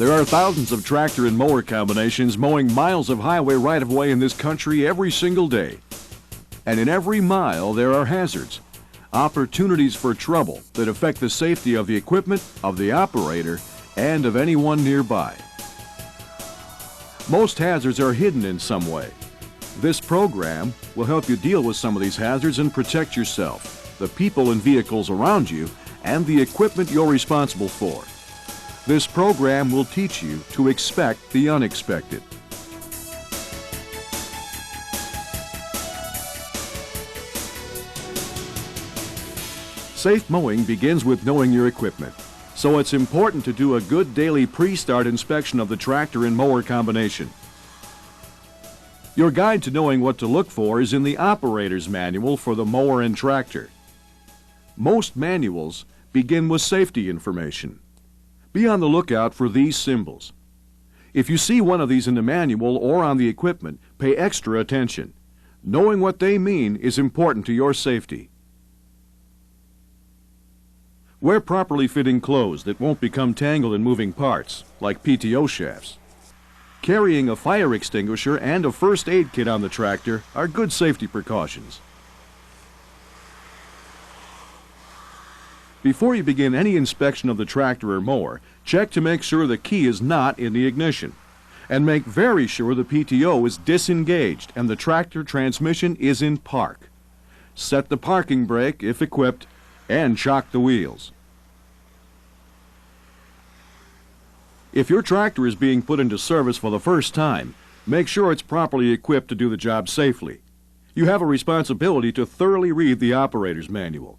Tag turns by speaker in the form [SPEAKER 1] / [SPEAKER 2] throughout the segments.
[SPEAKER 1] There are thousands of tractor and mower combinations mowing miles of highway right-of-way in this country every single day. And in every mile there are hazards, opportunities for trouble that affect the safety of the equipment, of the operator, and of anyone nearby. Most hazards are hidden in some way. This program will help you deal with some of these hazards and protect yourself, the people and vehicles around you, and the equipment you're responsible for. This program will teach you to expect the unexpected. Safe mowing begins with knowing your equipment, so it's important to do a good daily pre-start inspection of the tractor and mower combination. Your guide to knowing what to look for is in the operator's manual for the mower and tractor. Most manuals begin with safety information. Be on the lookout for these symbols. If you see one of these in the manual or on the equipment, pay extra attention. Knowing what they mean is important to your safety. Wear properly fitting clothes that won't become tangled in moving parts, like PTO shafts. Carrying a fire extinguisher and a first aid kit on the tractor are good safety precautions. Before you begin any inspection of the tractor or mower, check to make sure the key is not in the ignition. And make very sure the PTO is disengaged and the tractor transmission is in park. Set the parking brake, if equipped, and chock the wheels. If your tractor is being put into service for the first time, make sure it's properly equipped to do the job safely. You have a responsibility to thoroughly read the operator's manual.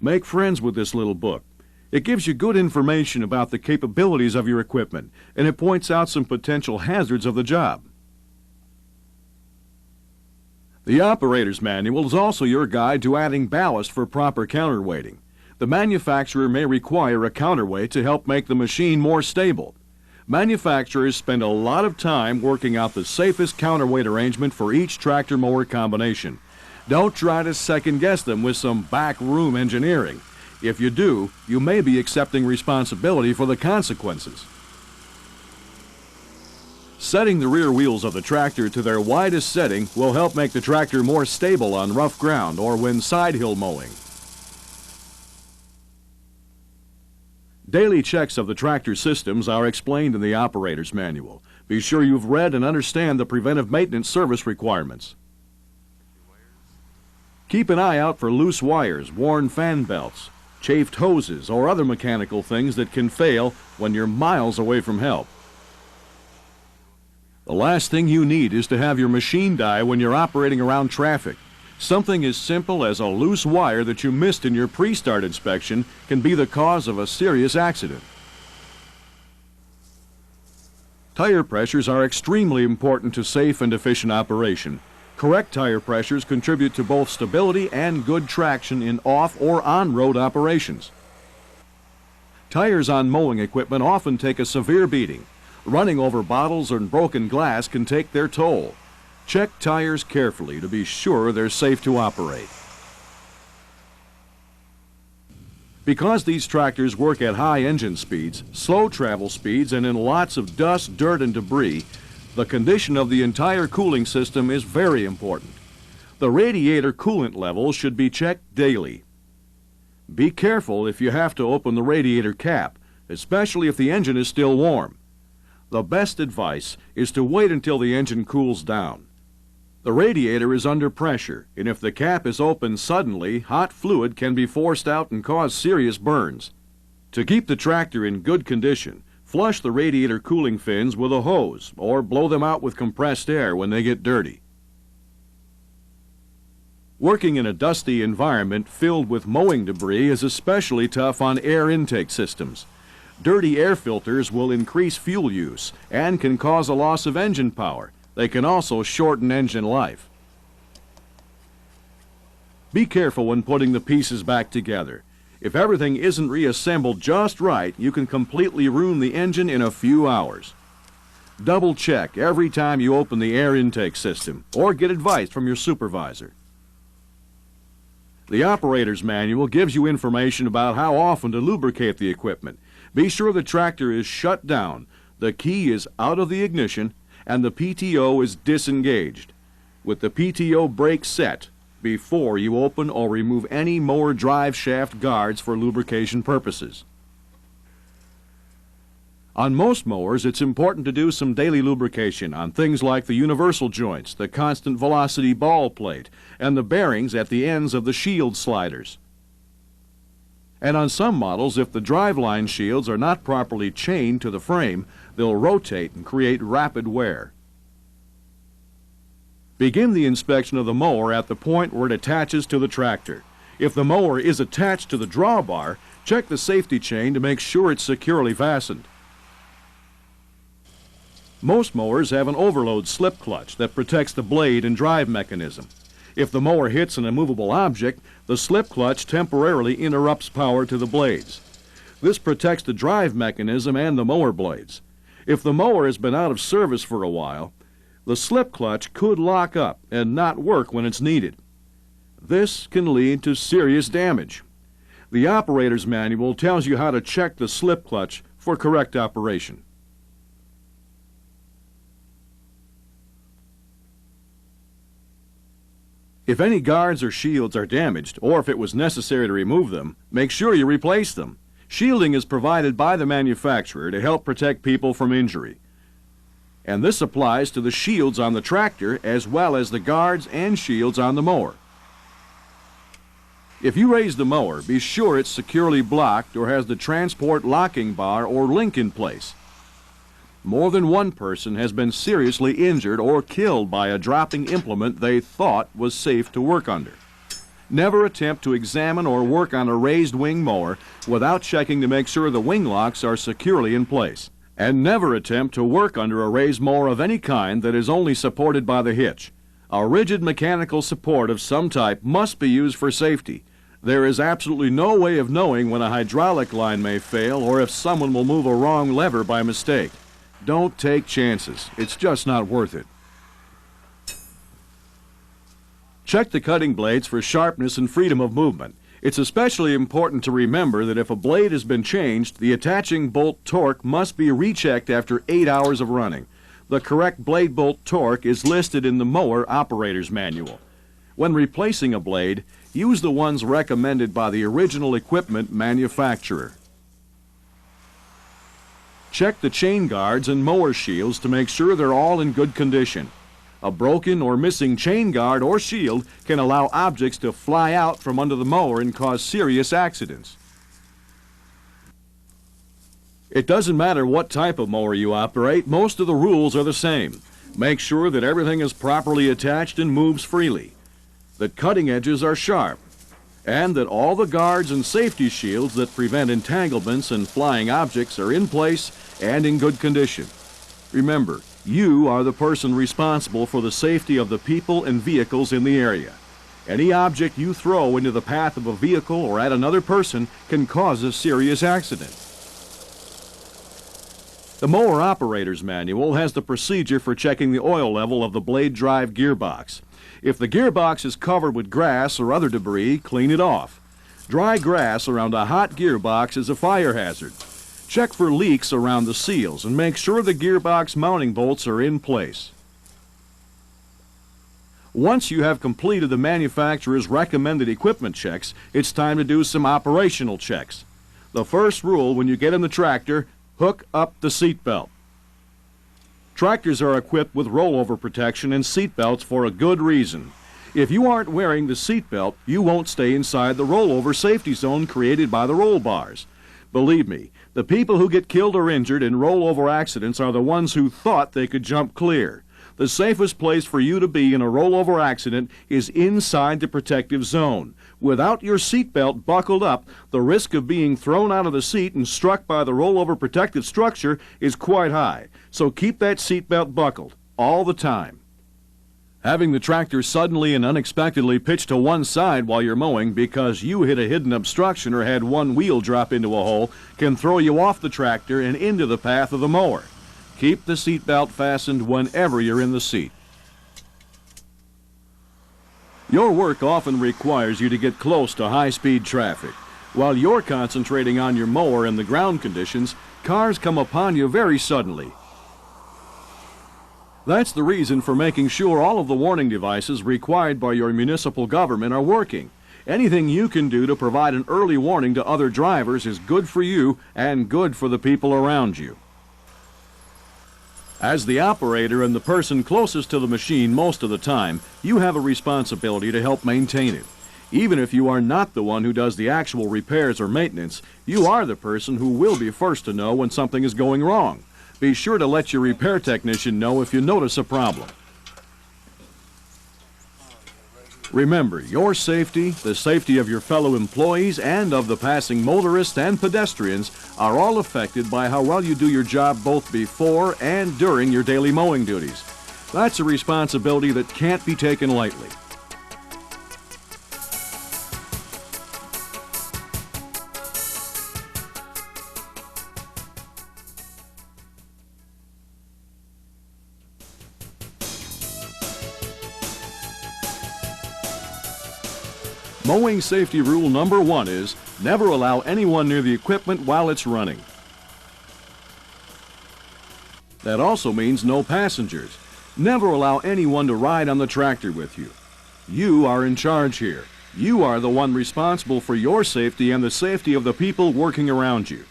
[SPEAKER 1] Make friends with this little book. It gives you good information about the capabilities of your equipment, and it points out some potential hazards of the job. The operator's manual is also your guide to adding ballast for proper counterweighting. The manufacturer may require a counterweight to help make the machine more stable. Manufacturers spend a lot of time working out the safest counterweight arrangement for each tractor mower combination. Don't try to second-guess them with some backroom engineering. If you do, you may be accepting responsibility for the consequences. Setting the rear wheels of the tractor to their widest setting will help make the tractor more stable on rough ground or when side hill mowing. Daily checks of the tractor systems are explained in the operator's manual. Be sure you've read and understand the preventive maintenance service requirements. Keep an eye out for loose wires, worn fan belts, chafed hoses, or other mechanical things that can fail when you're miles away from help. The last thing you need is to have your machine die when you're operating around traffic. Something as simple as a loose wire that you missed in your pre-start inspection can be the cause of a serious accident. Tire pressures are extremely important to safe and efficient operation. Correct tire pressures contribute to both stability and good traction in off or on-road operations. Tires on mowing equipment often take a severe beating. Running over bottles and broken glass can take their toll. Check tires carefully to be sure they're safe to operate. Because these tractors work at high engine speeds, slow travel speeds, and in lots of dust, dirt, and debris, the condition of the entire cooling system is very important. The radiator coolant level should be checked daily. Be careful if you have to open the radiator cap, especially if the engine is still warm. The best advice is to wait until the engine cools down. The radiator is under pressure, and if the cap is opened suddenly, hot fluid can be forced out and cause serious burns. To keep the tractor in good condition, flush the radiator cooling fins with a hose or blow them out with compressed air when they get dirty. Working in a dusty environment filled with mowing debris is especially tough on air intake systems. Dirty air filters will increase fuel use and can cause a loss of engine power. They can also shorten engine life. Be careful when putting the pieces back together. If everything isn't reassembled just right, you can completely ruin the engine in a few hours. Double check every time you open the air intake system or get advice from your supervisor. The operator's manual gives you information about how often to lubricate the equipment. Be sure the tractor is shut down, the key is out of the ignition and the PTO is disengaged, with the PTO brake set before you open or remove any mower drive shaft guards for lubrication purposes. On most mowers, it's important to do some daily lubrication on things like the universal joints, the constant velocity ball plate, and the bearings at the ends of the shield sliders. And on some models, if the driveline shields are not properly chained to the frame, they'll rotate and create rapid wear. Begin the inspection of the mower at the point where it attaches to the tractor. If the mower is attached to the drawbar, check the safety chain to make sure it's securely fastened. Most mowers have an overload slip clutch that protects the blade and drive mechanism. If the mower hits an immovable object, the slip clutch temporarily interrupts power to the blades. This protects the drive mechanism and the mower blades. If the mower has been out of service for a while, the slip clutch could lock up and not work when it's needed. This can lead to serious damage. The operator's manual tells you how to check the slip clutch for correct operation. If any guards or shields are damaged, or if it was necessary to remove them, make sure you replace them. Shielding is provided by the manufacturer to help protect people from injury. And this applies to the shields on the tractor as well as the guards and shields on the mower. If you raise the mower, be sure it's securely blocked or has the transport locking bar or link in place. More than one person has been seriously injured or killed by a dropping implement they thought was safe to work under. Never attempt to examine or work on a raised wing mower without checking to make sure the wing locks are securely in place. And never attempt to work under a raised mower of any kind that is only supported by the hitch. A rigid mechanical support of some type must be used for safety. There is absolutely no way of knowing when a hydraulic line may fail or if someone will move a wrong lever by mistake. Don't take chances. It's just not worth it. Check the cutting blades for sharpness and freedom of movement. It's especially important to remember that if a blade has been changed, the attaching bolt torque must be rechecked after 8 hours of running. The correct blade bolt torque is listed in the mower operator's manual. When replacing a blade, use the ones recommended by the original equipment manufacturer. Check the chain guards and mower shields to make sure they're all in good condition. A broken or missing chain guard or shield can allow objects to fly out from under the mower and cause serious accidents. It doesn't matter what type of mower you operate, most of the rules are the same. Make sure that everything is properly attached and moves freely, that cutting edges are sharp, and that all the guards and safety shields that prevent entanglements and flying objects are in place and in good condition. Remember, you are the person responsible for the safety of the people and vehicles in the area. Any object you throw into the path of a vehicle or at another person can cause a serious accident. The mower operator's manual has the procedure for checking the oil level of the blade drive gearbox. If the gearbox is covered with grass or other debris, clean it off. Dry grass around a hot gearbox is a fire hazard. Check for leaks around the seals and make sure the gearbox mounting bolts are in place. Once you have completed the manufacturer's recommended equipment checks, it's time to do some operational checks. The first rule when you get in the tractor, hook up the seat belt. Tractors are equipped with rollover protection and seat belts for a good reason. If you aren't wearing the seat belt, you won't stay inside the rollover safety zone created by the roll bars. Believe me, the people who get killed or injured in rollover accidents are the ones who thought they could jump clear. The safest place for you to be in a rollover accident is inside the protective zone. Without your seat belt buckled up, the risk of being thrown out of the seat and struck by the rollover protective structure is quite high. So keep that seat belt buckled all the time. Having the tractor suddenly and unexpectedly pitch to one side while you're mowing because you hit a hidden obstruction or had one wheel drop into a hole can throw you off the tractor and into the path of the mower. Keep the seat belt fastened whenever you're in the seat. Your work often requires you to get close to high-speed traffic. While you're concentrating on your mower and the ground conditions, cars come upon you very suddenly. That's the reason for making sure all of the warning devices required by your municipal government are working. Anything you can do to provide an early warning to other drivers is good for you and good for the people around you. As the operator and the person closest to the machine most of the time, you have a responsibility to help maintain it. Even if you are not the one who does the actual repairs or maintenance, you are the person who will be first to know when something is going wrong. Be sure to let your repair technician know if you notice a problem. Remember, your safety, the safety of your fellow employees, and of the passing motorists and pedestrians are all affected by how well you do your job both before and during your daily mowing duties. That's a responsibility that can't be taken lightly. Mowing safety rule number 1 is never allow anyone near the equipment while it's running. That also means no passengers. Never allow anyone to ride on the tractor with you. You are in charge here. You are the one responsible for your safety and the safety of the people working around you.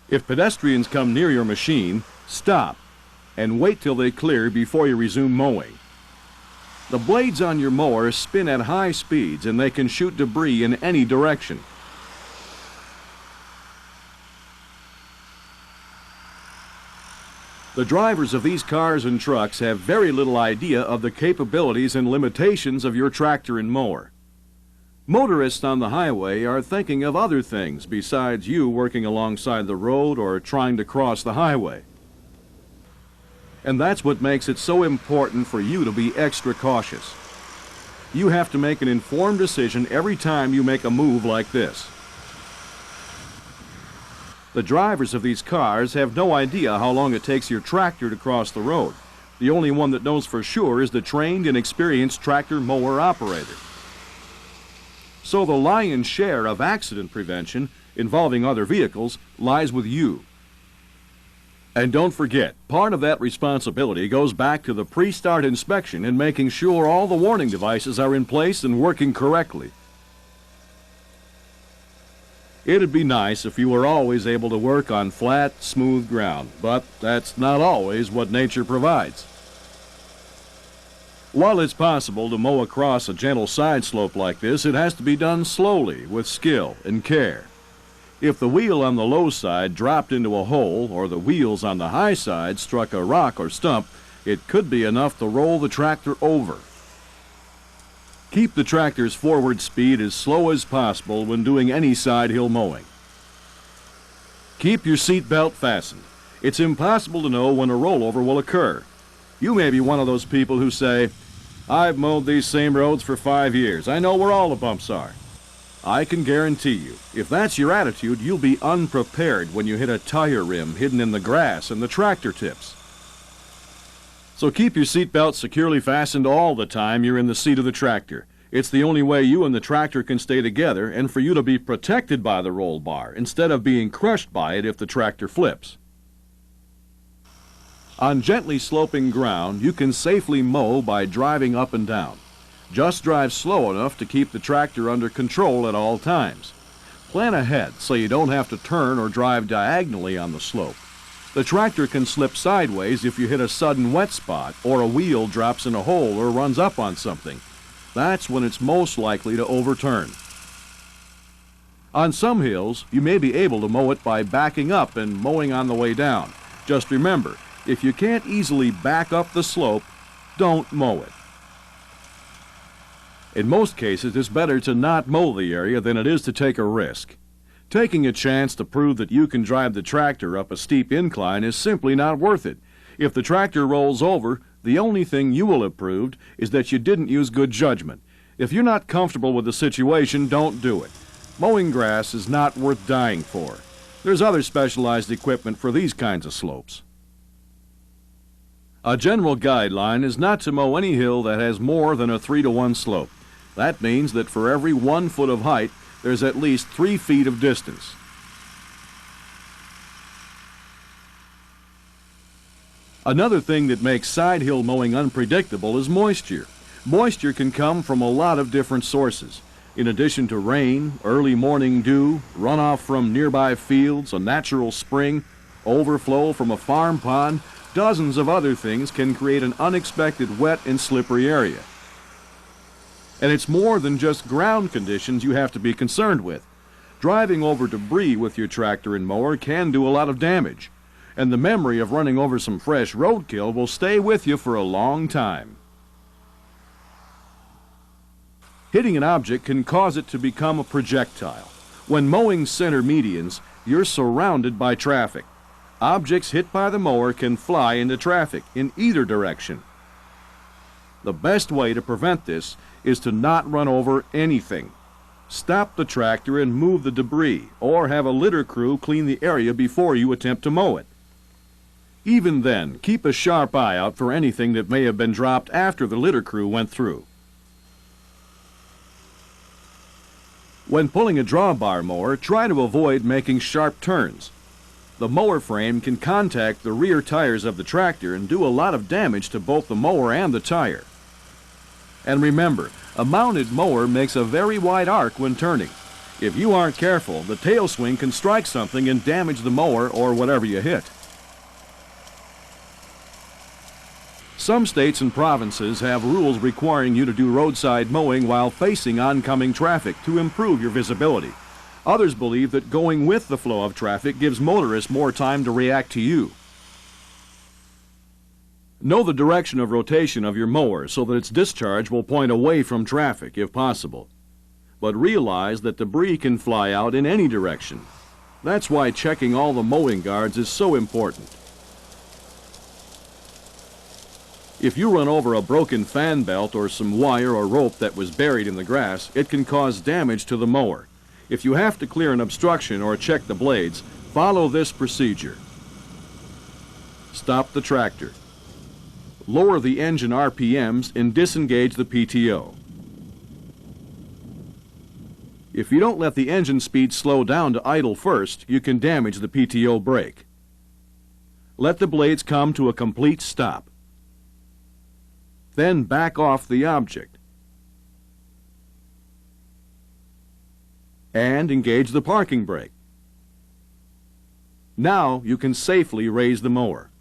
[SPEAKER 1] If pedestrians come near your machine, stop and wait till they clear before you resume mowing. The blades on your mower spin at high speeds and they can shoot debris in any direction. The drivers of these cars and trucks have very little idea of the capabilities and limitations of your tractor and mower. Motorists on the highway are thinking of other things besides you working alongside the road or trying to cross the highway. And that's what makes it so important for you to be extra cautious. You have to make an informed decision every time you make a move like this. The drivers of these cars have no idea how long it takes your tractor to cross the road. The only one that knows for sure is the trained and experienced tractor mower operator. So the lion's share of accident prevention involving other vehicles lies with you. And don't forget, part of that responsibility goes back to the pre-start inspection and making sure all the warning devices are in place and working correctly. It'd be nice if you were always able to work on flat, smooth ground, but that's not always what nature provides. While it's possible to mow across a gentle side slope like this, it has to be done slowly, with skill and care. If the wheel on the low side dropped into a hole or the wheels on the high side struck a rock or stump, it could be enough to roll the tractor over. Keep the tractor's forward speed as slow as possible when doing any side hill mowing. Keep your seat belt fastened. It's impossible to know when a rollover will occur. You may be one of those people who say, "I've mowed these same roads for 5 years. I know where all the bumps are." I can guarantee you, if that's your attitude, you'll be unprepared when you hit a tire rim hidden in the grass and the tractor tips. So keep your seatbelt securely fastened all the time you're in the seat of the tractor. It's the only way you and the tractor can stay together and for you to be protected by the roll bar instead of being crushed by it if the tractor flips. On gently sloping ground, you can safely mow by driving up and down. Just drive slow enough to keep the tractor under control at all times. Plan ahead so you don't have to turn or drive diagonally on the slope. The tractor can slip sideways if you hit a sudden wet spot or a wheel drops in a hole or runs up on something. That's when it's most likely to overturn. On some hills, you may be able to mow it by backing up and mowing on the way down. Just remember, if you can't easily back up the slope, don't mow it. In most cases, it's better to not mow the area than it is to take a risk. Taking a chance to prove that you can drive the tractor up a steep incline is simply not worth it. If the tractor rolls over, the only thing you will have proved is that you didn't use good judgment. If you're not comfortable with the situation, don't do it. Mowing grass is not worth dying for. There's other specialized equipment for these kinds of slopes. A general guideline is not to mow any hill that has more than a 3-to-1 slope. That means that for every 1 foot of height, there's at least 3 feet of distance. Another thing that makes side hill mowing unpredictable is moisture. Moisture can come from a lot of different sources. In addition to rain, early morning dew, runoff from nearby fields, a natural spring, overflow from a farm pond, dozens of other things can create an unexpected wet and slippery area. And it's more than just ground conditions you have to be concerned with. Driving over debris with your tractor and mower can do a lot of damage, and the memory of running over some fresh roadkill will stay with you for a long time. Hitting an object can cause it to become a projectile. When mowing center medians, you're surrounded by traffic. Objects hit by the mower can fly into traffic in either direction. The best way to prevent this is to not run over anything. Stop the tractor and move the debris, or have a litter crew clean the area before you attempt to mow it. Even then, keep a sharp eye out for anything that may have been dropped after the litter crew went through. When pulling a drawbar mower, try to avoid making sharp turns. The mower frame can contact the rear tires of the tractor and do a lot of damage to both the mower and the tire. And remember, a mounted mower makes a very wide arc when turning. If you aren't careful, the tail swing can strike something and damage the mower or whatever you hit. Some states and provinces have rules requiring you to do roadside mowing while facing oncoming traffic to improve your visibility. Others believe that going with the flow of traffic gives motorists more time to react to you. Know the direction of rotation of your mower so that its discharge will point away from traffic if possible. But realize that debris can fly out in any direction. That's why checking all the mowing guards is so important. If you run over a broken fan belt or some wire or rope that was buried in the grass, it can cause damage to the mower. If you have to clear an obstruction or check the blades, follow this procedure. Stop the tractor. Lower the engine RPMs and disengage the PTO. If you don't let the engine speed slow down to idle first, you can damage the PTO brake. Let the blades come to a complete stop. Then back off the object. And engage the parking brake. Now you can safely raise the mower.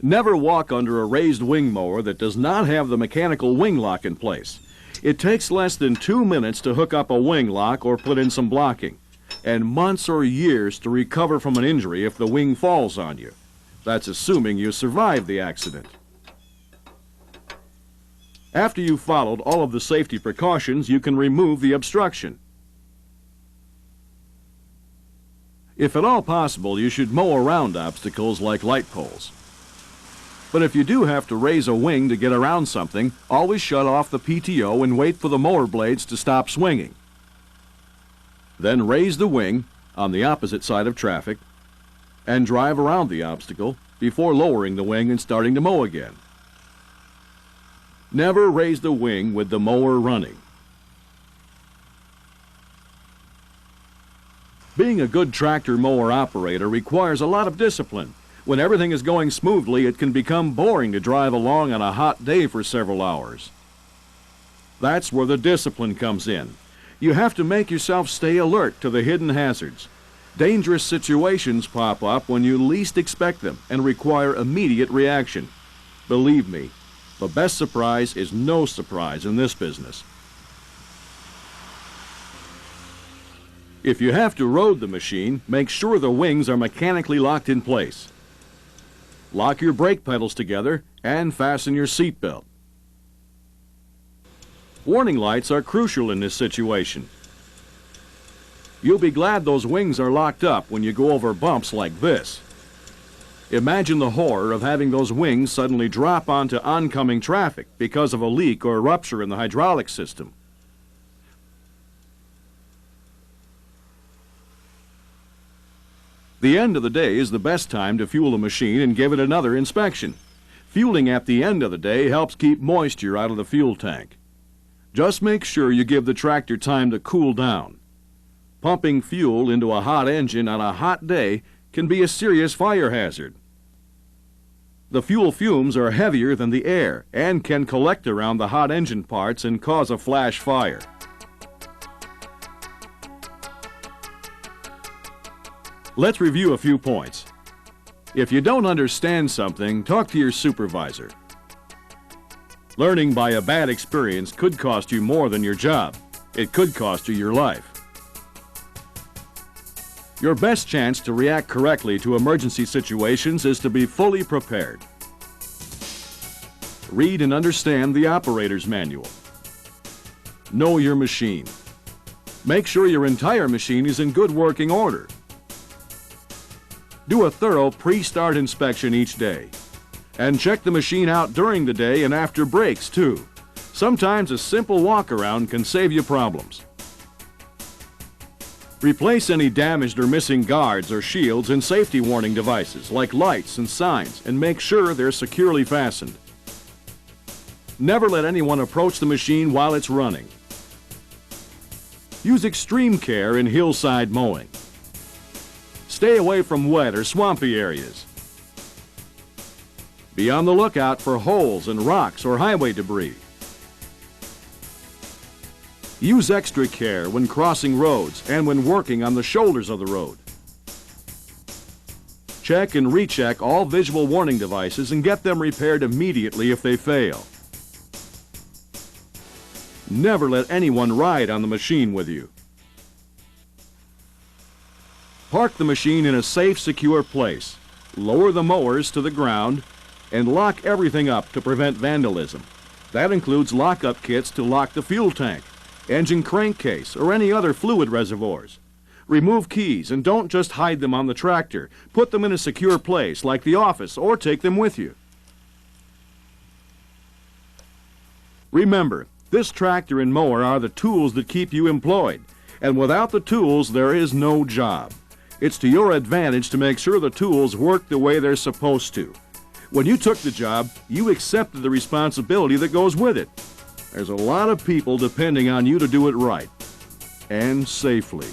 [SPEAKER 1] Never walk under a raised wing mower that does not have the mechanical wing lock in place. It takes less than 2 minutes to hook up a wing lock or put in some blocking, and months or years to recover from an injury if the wing falls on you. That's assuming you survived the accident. After you've followed all of the safety precautions, you can remove the obstruction. If at all possible, you should mow around obstacles like light poles. But if you do have to raise a wing to get around something, always shut off the PTO and wait for the mower blades to stop swinging. Then raise the wing on the opposite side of traffic and drive around the obstacle before lowering the wing and starting to mow again. Never raise the wing with the mower running. Being a good tractor mower operator requires a lot of discipline. When everything is going smoothly, it can become boring to drive along on a hot day for several hours. That's where the discipline comes in. You have to make yourself stay alert to the hidden hazards. Dangerous situations pop up when you least expect them and require immediate reaction. Believe me, the best surprise is no surprise in this business. If you have to road the machine, make sure the wings are mechanically locked in place. Lock your brake pedals together and fasten your seat belt. Warning lights are crucial in this situation. You'll be glad those wings are locked up when you go over bumps like this. Imagine the horror of having those wings suddenly drop onto oncoming traffic because of a leak or rupture in the hydraulic system. The end of the day is the best time to fuel a machine and give it another inspection. Fueling at the end of the day helps keep moisture out of the fuel tank. Just make sure you give the tractor time to cool down. Pumping fuel into a hot engine on a hot day can be a serious fire hazard. The fuel fumes are heavier than the air and can collect around the hot engine parts and cause a flash fire. Let's review a few points. If you don't understand something, talk to your supervisor. Learning by a bad experience could cost you more than your job. It could cost you your life. Your best chance to react correctly to emergency situations is to be fully prepared. Read and understand the operator's manual. Know your machine. Make sure your entire machine is in good working order. Do a thorough pre-start inspection each day. And check the machine out during the day and after breaks, too. Sometimes a simple walk-around can save you problems. Replace any damaged or missing guards or shields and safety warning devices like lights and signs, and make sure they're securely fastened. Never let anyone approach the machine while it's running. Use extreme care in hillside mowing. Stay away from wet or swampy areas. Be on the lookout for holes and rocks or highway debris. Use extra care when crossing roads and when working on the shoulders of the road. Check and recheck all visual warning devices and get them repaired immediately if they fail. Never let anyone ride on the machine with you. Park the machine in a safe, secure place. Lower the mowers to the ground and lock everything up to prevent vandalism. That includes lockup kits to lock the fuel tank, engine crankcase, or any other fluid reservoirs. Remove keys and don't just hide them on the tractor. Put them in a secure place like the office or take them with you. Remember, this tractor and mower are the tools that keep you employed, and without the tools there is no job. It's to your advantage to make sure the tools work the way they're supposed to. When you took the job, you accepted the responsibility that goes with it. There's a lot of people depending on you to do it right and safely.